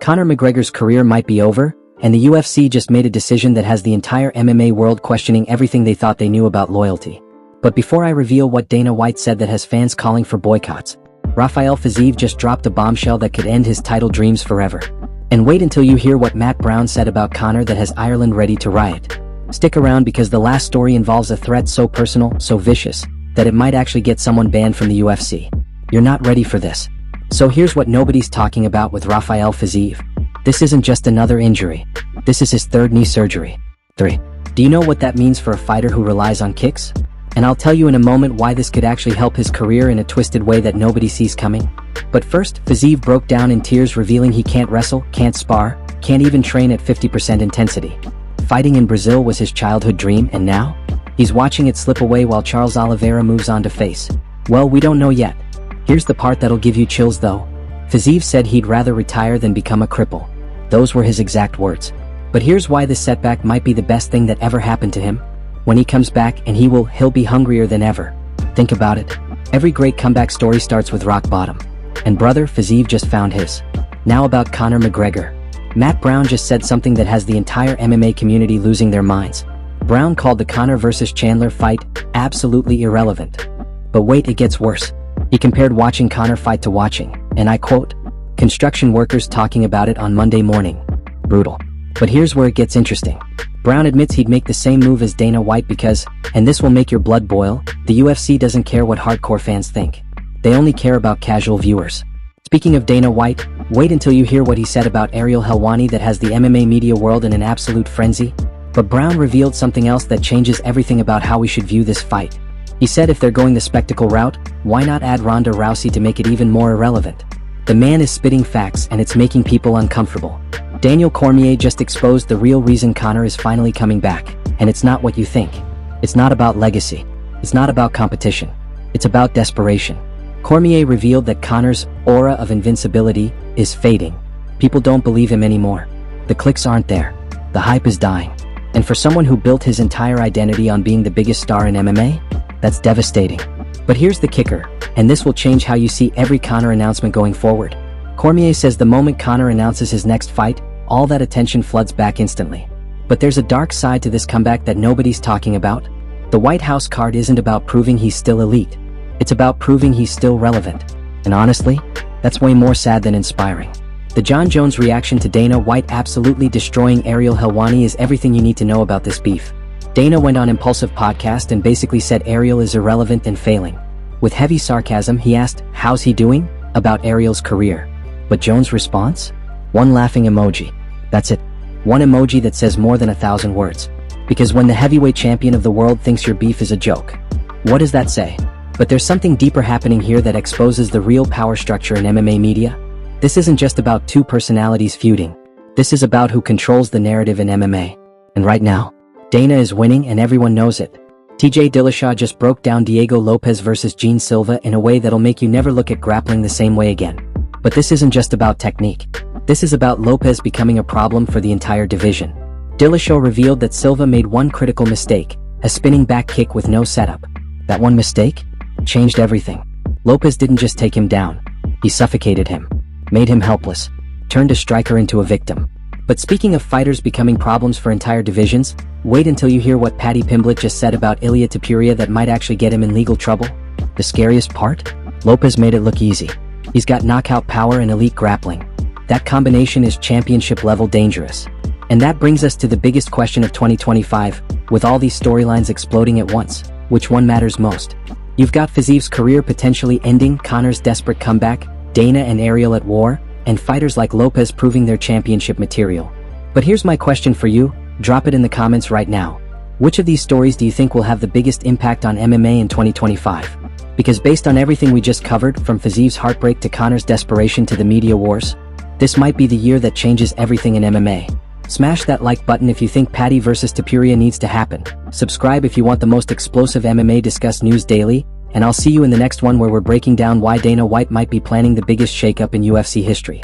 Conor McGregor's career might be over, and the UFC just made a decision that has the entire MMA world questioning everything they thought they knew about loyalty. But before I reveal what Dana White said that has fans calling for boycotts, Rafael Fiziev just dropped a bombshell that could end his title dreams forever. And wait until you hear what Matt Brown said about Conor that has Ireland ready to riot. Stick around because the last story involves a threat so personal, so vicious, that it might actually get someone banned from the UFC. You're not ready for this. So here's what nobody's talking about with Rafael Fiziev. This isn't just another injury. This is his third knee surgery. 3. Do you know what that means for a fighter who relies on kicks? And I'll tell you in a moment why this could actually help his career in a twisted way that nobody sees coming. But first, Fiziev broke down in tears revealing he can't wrestle, can't spar, can't even train at 50% intensity. Fighting in Brazil was his childhood dream, and now? He's watching it slip away while Charles Oliveira moves on to face. Well, we don't know yet. Here's the part that'll give you chills though. Fiziev said he'd rather retire than become a cripple. Those were his exact words. But here's why this setback might be the best thing that ever happened to him. When he comes back, and he'll be hungrier than ever. Think about it. Every great comeback story starts with rock bottom. And brother, Fiziev just found his. Now about Conor McGregor. Matt Brown just said something that has the entire MMA community losing their minds. Brown called the Conor vs. Chandler fight absolutely irrelevant. But wait, it gets worse. He compared watching Conor fight to watching, and I quote, construction workers talking about it on Monday morning. Brutal. But here's where it gets interesting. Brown admits he'd make the same move as Dana White because, and this will make your blood boil, the UFC doesn't care what hardcore fans think. They only care about casual viewers. Speaking of Dana White, wait until you hear what he said about Ariel Helwani that has the MMA media world in an absolute frenzy. But Brown revealed something else that changes everything about how we should view this fight. He said if they're going the spectacle route, why not add Ronda Rousey to make it even more irrelevant? The man is spitting facts and it's making people uncomfortable. Daniel Cormier just exposed the real reason Conor is finally coming back, and it's not what you think. It's not about legacy. It's not about competition. It's about desperation. Cormier revealed that Conor's aura of invincibility is fading. People don't believe him anymore. The clicks aren't there. The hype is dying. And for someone who built his entire identity on being the biggest star in MMA, that's devastating. But here's the kicker, and this will change how you see every Conor announcement going forward. Cormier says the moment Conor announces his next fight, all that attention floods back instantly. But there's a dark side to this comeback that nobody's talking about. The White House card isn't about proving he's still elite. It's about proving he's still relevant. And honestly, that's way more sad than inspiring. The Jon Jones reaction to Dana White absolutely destroying Ariel Helwani is everything you need to know about this beef. Dana went on Impulsive Podcast and basically said Ariel is irrelevant and failing. With heavy sarcasm, he asked, how's he doing? About Ariel's career. But Jones' response? One laughing emoji. That's it. One emoji that says more than 1,000 words. Because when the heavyweight champion of the world thinks your beef is a joke, what does that say? But there's something deeper happening here that exposes the real power structure in MMA media. This isn't just about two personalities feuding. This is about who controls the narrative in MMA. And right now, Dana is winning and everyone knows it. TJ Dillashaw just broke down Diego Lopez versus Gene Silva in a way that'll make you never look at grappling the same way again. But this isn't just about technique. This is about Lopez becoming a problem for the entire division. Dillashaw revealed that Silva made one critical mistake, a spinning back kick with no setup. That one mistake changed everything. Lopez didn't just take him down. He suffocated him, made him helpless, turned a striker into a victim. But speaking of fighters becoming problems for entire divisions, wait until you hear what Paddy Pimblett just said about Ilia Topuria that might actually get him in legal trouble. The scariest part? Lopez made it look easy. He's got knockout power and elite grappling. That combination is championship level dangerous. And that brings us to the biggest question of 2025, with all these storylines exploding at once. Which one matters most? You've got Fiziev's career potentially ending, Conor's desperate comeback, Dana and Ariel at war, and fighters like Lopez proving their championship material. But here's my question for you, drop it in the comments right now. Which of these stories do you think will have the biggest impact on MMA in 2025? Because based on everything we just covered, from Fiziev's heartbreak to Conor's desperation to the media wars, this might be the year that changes everything in MMA. Smash that like button if you think Paddy vs. Topuria needs to happen. Subscribe if you want the most explosive MMA discussed news daily, and I'll see you in the next one where we're breaking down why Dana White might be planning the biggest shakeup in UFC history.